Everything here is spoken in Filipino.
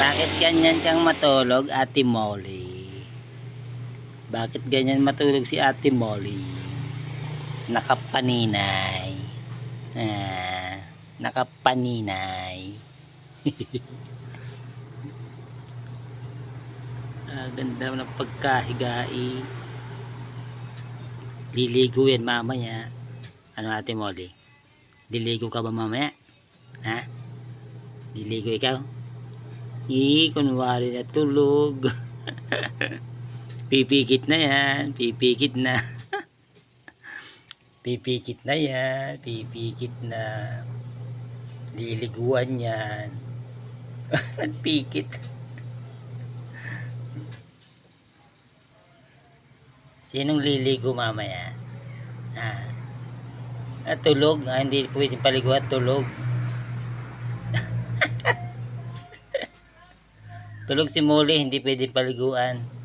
Bakit ganyan kang matulog, Ate Molly? Bakit ganyan matulog si Ate Molly? Nakapaninay. Nakapaninay. Ganda ng pagkahigai. Liligo yan mamaya. Ano, Ate Molly? Liligo ka ba mamaya? Ha? Liligo ikaw? Kunwari na tulog. Pipikit na yan. Pipikit na. Pipikit na yan. Pipikit na. Liliguan yan. Nagpikit. Sinong liligo mamaya? Tulog. Hindi pwedeng paliguan. Tulog. Tulog si Molly. Hindi pwedeng paliguan.